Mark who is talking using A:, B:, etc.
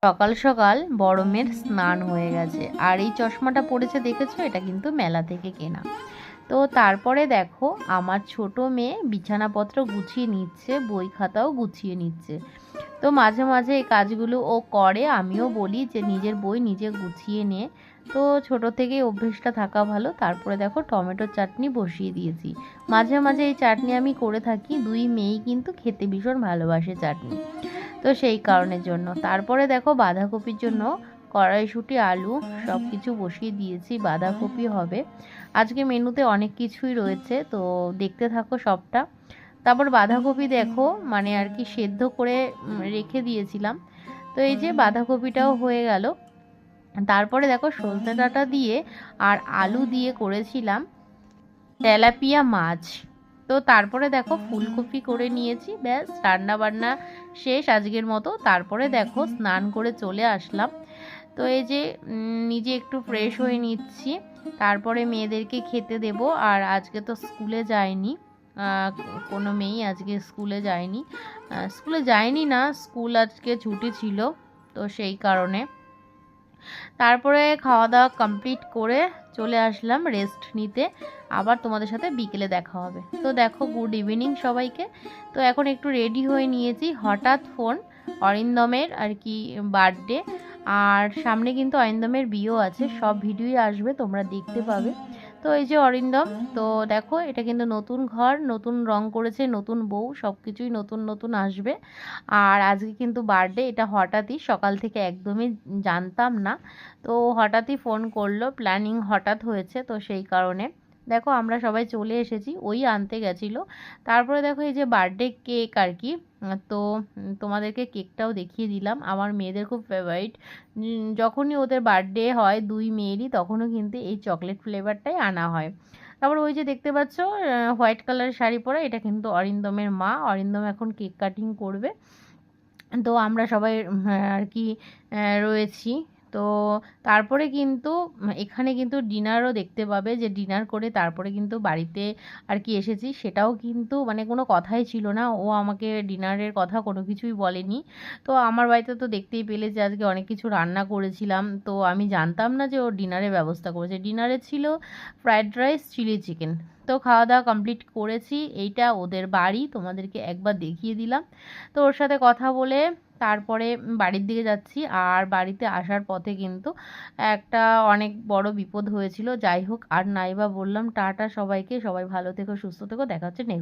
A: সকাল সকাল বড় মেয়ের স্নান হয়ে গেছে, আর এই চশমাটা পড়েছে দেখেছো, এটা কিন্তু মেলা থেকে কেনা। তো তারপরে দেখো আমার ছোট মেয়ে বিছানাপত্র গুছিয়ে নিচ্ছে, বই খাতাও গুছিয়ে নিচ্ছে। তো মাঝে মাঝে এই কাজগুলো ও করে, আমিও বলি যে নিজের বই নিজে গুছিয়ে নে। তো ছোট থেকেই অভ্যেসটা থাকা ভালো। তারপরে দেখো টমেটোর চাটনি বসিয়ে দিয়েছি। মাঝে মাঝে এই চাটনি আমি করে থাকি, দুই মেয়েই কিন্তু খেতে ভীষণ ভালোবাসে চাটনি। তো সেই কারণের জন্য তারপরে দেখো বাঁধাকপির জন্য কড়াইশুঁটি আলু সব কিছু বসিয়ে দিয়েছি, বাঁধাকপি হবে। আজকে মেনুতে অনেক কিছুই রয়েছে, তো দেখতে থাকো সবটা। তারপর বাঁধাকপি দেখো মানে আর কি সেদ্ধ করে রেখে দিয়েছিলাম। তো এই যে বাঁধাকপিটাও হয়ে গেল। তারপরে দেখো সজনে ডাঁটা দিয়ে আর আলু দিয়ে করেছিলাম তেলাপিয়া মাছ। তো তারপরে দেখো ফুলকপি করে নিয়েছি, ব্যাস রান্না বান্না শেষ আজকের মতো। তারপরে দেখো স্নান করে চলে আসলাম। তো এই যে নিজে একটু ফ্রেশ হয়ে নিচ্ছি, তারপরে মেয়েদেরকে খেতে দেব। আর আজকে তো স্কুলে যায়নি, কোনো মেয়েই আজকে স্কুলে যায়নি। স্কুলে যায়নি না, স্কুল আজকে ছুটি ছিল, তো সেই কারণে। তারপরে খাওয়া দাওয়া কমপ্লিট করে চলে আসলাম রেস্ট নিতে। আবার তোমাদের সাথে বিকেলে দেখা হবে। তো দেখো গুড ইভিনিং সবাইকে। তো এখন একটু রেডি হয়ে নিয়েছি, হঠাৎ ফোন অরিন্দমের আর কি বার্থডে, আর সামনে কিন্তু অরিন্দমের বিয়েও আছে, সব ভিডিওই আসবে, তোমরা দেখতে পাবে। তো এই যে অরিন্দম, তো দেখো এটা কিন্তু নতুন ঘর, নতুন রং করেছে, নতুন বউ, সব কিছুই নতুন নতুন আসবে। আর আজকে কিন্তু বার্থডে, এটা হঠাৎই, সকাল থেকে একদমই জানতাম না। তো হঠাৎই ফোন করলো, প্ল্যানিং হঠাৎ হয়েছে, তো সেই কারণে দেখো আমরা সবাই চলে এসেছি, ওই আনতে গেছিলো। তারপরে দেখো এই যে বার্থডে কেক আর কি। তো তোমাদেরকে কেকটাও দেখিয়ে দিলাম, আমার মেয়েদের খুব ফেভারিট। যখনই ওদের বার্থডে হয় দুই মেয়েরই, তখনও কিন্তু এই চকলেট ফ্লেভারটাই আনা হয়। তারপর ওই যে দেখতে পাচ্ছ হোয়াইট কালারের শাড়ি পরা, এটা কিন্তু অরিন্দমের মা। অরিন্দম এখন কেক কাটিং করবে। তো আমরা সবাই আর কি রয়েছি। তো তারপরে কিন্তু এখানে কিন্তু ডিনারও দেখতে পাবে, যে ডিনার করে তারপরে কিন্তু বাড়িতে আর কি এসেছি, সেটাও কিন্তু মানে কোনো কথাই ছিল না, ও আমাকে ডিনারের কথা কোনো কিছুই বলেনি। তো আমার বাড়িতে তো দেখতেই পেলে যে আজকে অনেক কিছু রান্না করেছিলাম, তো আমি জানতাম না যে ও ডিনারের ব্যবস্থা করেছে। ডিনারে ছিল ফ্রায়েড রাইস, চিলি চিকেন। তো খাওয়া দাওয়া কমপ্লিট করেছি, এইটা ওদের বাড়ি, তোমাদেরকে একবার দেখিয়ে দিলাম। তো ওর সাথে কথা বলে তারপরে বাড়ির দিকে যাচ্ছি। আর বাড়িতে আসার পথে কিন্তু একটা অনেক বড় বিপদ হয়েছিল। যাই হোক, আর নাইবা বললাম টাটা সবাইকে, সবাই ভালো থেকো, সুস্থ থেকো, দেখা হচ্ছে নেক্সট।